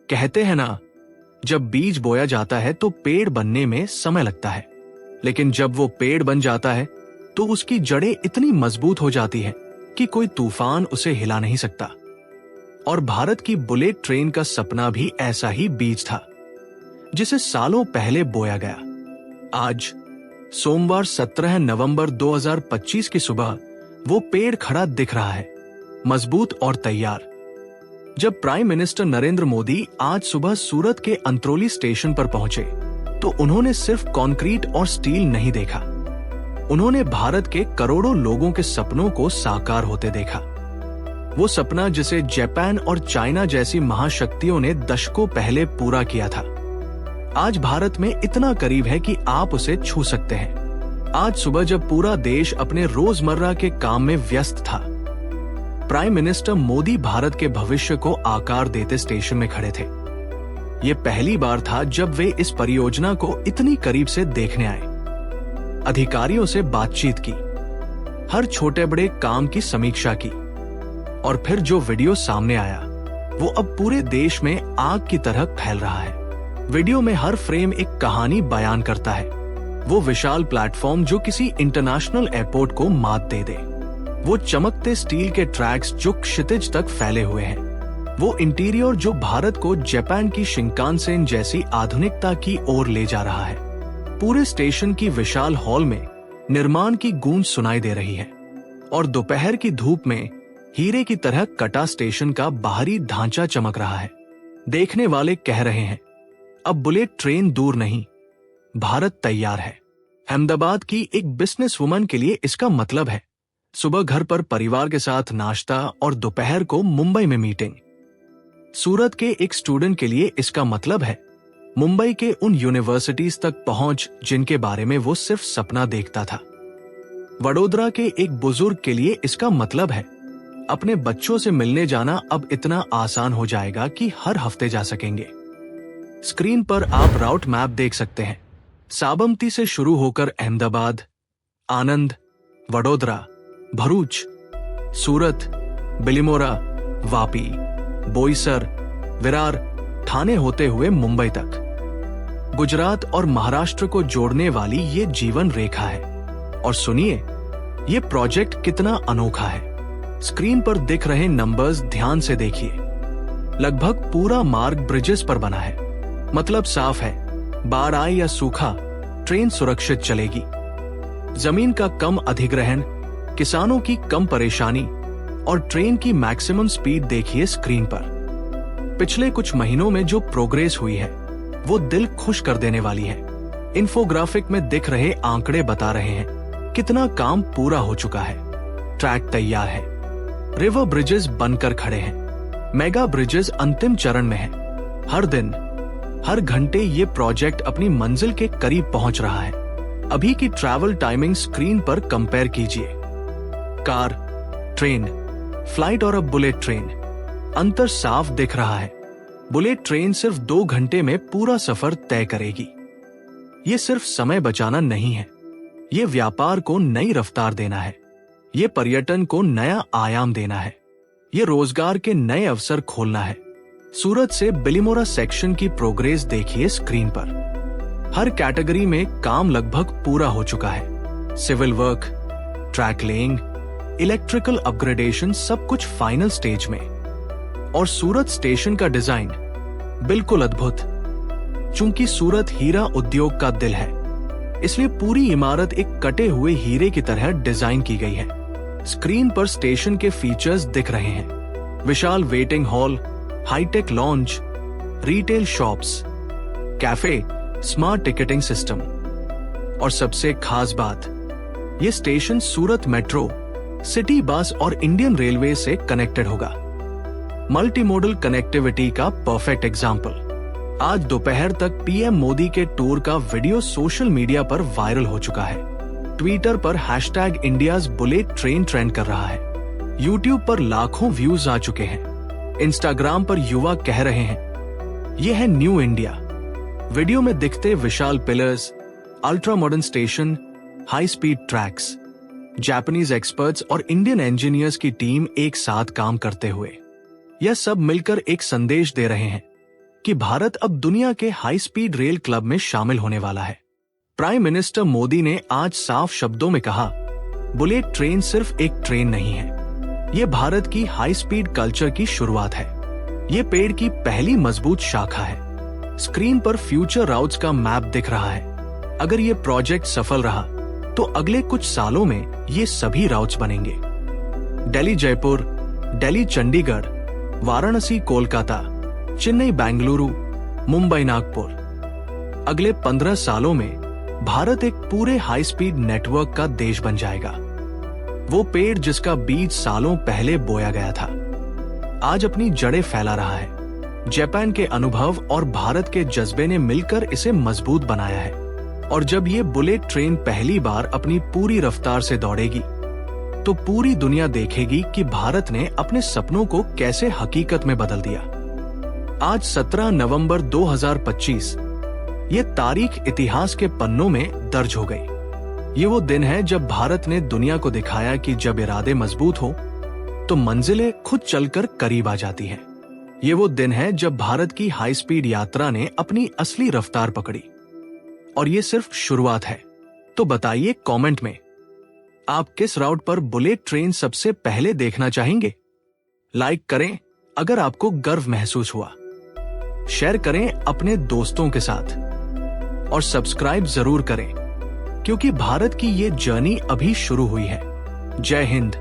कहते हैं ना, जब बीज बोया जाता है तो पेड़ बनने में समय लगता है, लेकिन जब वो पेड़ बन जाता है तो उसकी जड़ें इतनी मजबूत हो जाती हैं कि कोई तूफान उसे हिला नहीं सकता। और भारत की बुलेट ट्रेन का सपना भी ऐसा ही बीज था, जिसे सालों पहले बोया गया। आज सोमवार 17 नवंबर 2025 की सुबह वो पेड़ खड़ा दिख रहा है, मजबूत और तैयार। जब प्राइम मिनिस्टर नरेंद्र मोदी आज सुबह सूरत के अंत्रोली स्टेशन पर पहुंचे तो उन्होंने सिर्फ कंक्रीट और स्टील नहीं देखा, उन्होंने भारत के करोड़ों लोगों के सपनों को साकार होते देखा। वो सपना जिसे जापान और चाइना जैसी महाशक्तियों ने दशकों पहले पूरा किया था, आज भारत में इतना करीब है कि आप उसे छू सकते हैं। आज सुबह जब पूरा देश अपने रोजमर्रा के काम में व्यस्त था, प्राइम मिनिस्टर मोदी भारत के भविष्य को आकार देते स्टेशन में खड़े थे। ये पहली बार था जब वे इस परियोजना को इतनी करीब से देखने आए। अधिकारियों से बातचीत की, हर छोटे बड़े काम की समीक्षा की, और फिर जो वीडियो सामने आया वो अब पूरे देश में आग की तरह फैल रहा है। वीडियो में हर फ्रेम एक कहानी बयान करता है। वो विशाल प्लेटफॉर्म जो किसी इंटरनेशनल एयरपोर्ट को मात दे दे, वो चमकते स्टील के ट्रैक्स जो क्षितिज तक फैले हुए हैं, वो इंटीरियर जो भारत को जापान की शिंकानसेन जैसी आधुनिकता की ओर ले जा रहा है। पूरे स्टेशन की विशाल हॉल में निर्माण की गूंज सुनाई दे रही है, और दोपहर की धूप में हीरे की तरह कटा स्टेशन का बाहरी ढांचा चमक रहा है। देखने वाले कह रहे हैं, अब बुलेट ट्रेन दूर नहीं, भारत तैयार है। अहमदाबाद की एक बिजनेस वुमन के लिए इसका मतलब है सुबह घर पर परिवार के साथ नाश्ता और दोपहर को मुंबई में मीटिंग। सूरत के एक स्टूडेंट के लिए इसका मतलब है मुंबई के उन यूनिवर्सिटीज तक पहुंच जिनके बारे में वो सिर्फ सपना देखता था। वडोदरा के एक बुजुर्ग के लिए इसका मतलब है अपने बच्चों से मिलने जाना अब इतना आसान हो जाएगा कि हर हफ्ते जा सकेंगे। स्क्रीन पर आप राउट मैप देख सकते हैं। साबरमती से शुरू होकर अहमदाबाद, आनंद, वडोदरा, भरूच, सूरत, बिलिमोरा, वापी, बोईसर, विरार, ठाणे होते हुए मुंबई तक। गुजरात और महाराष्ट्र को जोड़ने वाली ये जीवन रेखा है। और सुनिए, ये प्रोजेक्ट कितना अनोखा है। स्क्रीन पर दिख रहे नंबर्स ध्यान से देखिए। लगभग पूरा मार्ग ब्रिजेस पर बना है, मतलब साफ है, बाढ़ आए या सूखा, ट्रेन सुरक्षित चलेगी। जमीन का कम अधिग्रहण, किसानों की कम परेशानी और ट्रेन की मैक्सिमम स्पीड देखिए स्क्रीन पर। पिछले कुछ महीनों में जो प्रोग्रेस हुई है वो दिल खुश कर देने वाली है। इन्फोग्राफिक में दिख रहे आंकड़े बता रहे हैं कितना काम पूरा हो चुका है। ट्रैक तैयार है, रिवर ब्रिजेस बनकर खड़े हैं, मेगा ब्रिजेस अंतिम चरण में है। हर दिन, हर घंटे ये प्रोजेक्ट अपनी मंजिल के करीब पहुंच रहा है। अभी की ट्रैवल टाइमिंग स्क्रीन पर कंपेयर कीजिए। कार, ट्रेन, फ्लाइट और अब बुलेट ट्रेन, अंतर साफ दिख रहा है। बुलेट ट्रेन सिर्फ 2 घंटे में पूरा सफर तय करेगी। ये सिर्फ समय बचाना नहीं है, ये व्यापार को नई रफ्तार देना है, ये पर्यटन को नया आयाम देना है, ये रोजगार के नए अवसर खोलना है। सूरत से बिलिमोरा सेक्शन की प्रोग्रेस देखिए स्क्रीन पर। हर कैटेगरी में काम लगभग पूरा हो चुका है। Civil work, track laying, electrical upgradation, सब कुछ फाइनल स्टेज में। और सूरत स्टेशन का डिजाइन बिल्कुल अद्भुत। चूंकि सूरत हीरा उद्योग का दिल है, इसलिए पूरी इमारत एक कटे हुए हीरे की तरह डिजाइन की गई है। स्क्रीन पर स्टेशन के फीचर्स दिख रहे हैं। विशाल waiting hall, high tech lounge, retail shops, cafe, smart ticketing system. और सबसे खास बात, ये स्टेशन सूरत मेट्रो, सिटी बस और इंडियन रेलवे से कनेक्टेड होगा। मल्टी मॉडल कनेक्टिविटी का परफेक्ट एग्जाम्पल। आज दोपहर तक पीएम मोदी के टूर का वीडियो सोशल मीडिया पर वायरल हो चुका है। ट्विटर पर #इंडियाज बुलेट ट्रेन ट्रेंड कर रहा है। यूट्यूब पर लाखों व्यूज आ चुके हैं। इंस्टाग्राम पर युवा कह रहे हैं, यह है न्यू इंडिया। वीडियो में दिखते विशाल pillars, ultra modern station, high speed tracks, Japanese experts और इंडियन इंजीनियर्स की टीम एक साथ काम करते हुए, यह सब मिलकर एक संदेश दे रहे हैं कि भारत अब दुनिया के हाई स्पीड रेल क्लब में शामिल होने वाला है। प्राइम मिनिस्टर मोदी ने आज साफ शब्दों में कहा, बुलेट ट्रेन सिर्फ एक ट्रेन नहीं है, ये भारत की हाई स्पीड कल्चर की शुरुआत है। ये पेड़ की पहली मजबूत शाखा है। स्क्रीन पर फ्यूचर राउट्स का मैप दिख रहा है। अगर ये प्रोजेक्ट सफल रहा तो अगले कुछ सालों में ये सभी राउट्स बनेंगे। दिल्ली जयपुर, दिल्ली चंडीगढ़, वाराणसी कोलकाता, चेन्नई बेंगलुरु, मुंबई नागपुर। अगले 15 सालों में भारत एक पूरे हाई स्पीड नेटवर्क का देश बन जाएगा। वो पेड़ जिसका बीज सालों पहले बोया गया था, आज अपनी जड़ें फैला रहा है। जापान के अनुभव और भारत के जज्बे ने मिलकर इसे मजबूत बनाया है। और जब ये बुलेट ट्रेन पहली बार अपनी पूरी रफ्तार से दौड़ेगी तो पूरी दुनिया देखेगी कि भारत ने अपने सपनों को कैसे हकीकत में बदल दिया। आज 17 नवंबर 2025, ये तारीख इतिहास के पन्नों में दर्ज हो गई। ये वो दिन है जब भारत ने दुनिया को दिखाया कि जब इरादे मजबूत हो तो मंजिलें खुद चलकर करीब आ जाती हैं। ये वो दिन है जब भारत की हाई स्पीड यात्रा ने अपनी असली रफ्तार पकड़ी। और ये सिर्फ शुरुआत है। तो बताइए कमेंट में, आप किस राउट पर बुलेट ट्रेन सबसे पहले देखना चाहेंगे? लाइक करें अगर आपको गर्व महसूस हुआ, शेयर करें अपने दोस्तों के साथ और सब्सक्राइब जरूर करें, क्योंकि भारत की ये जर्नी अभी शुरू हुई है। जय हिंद।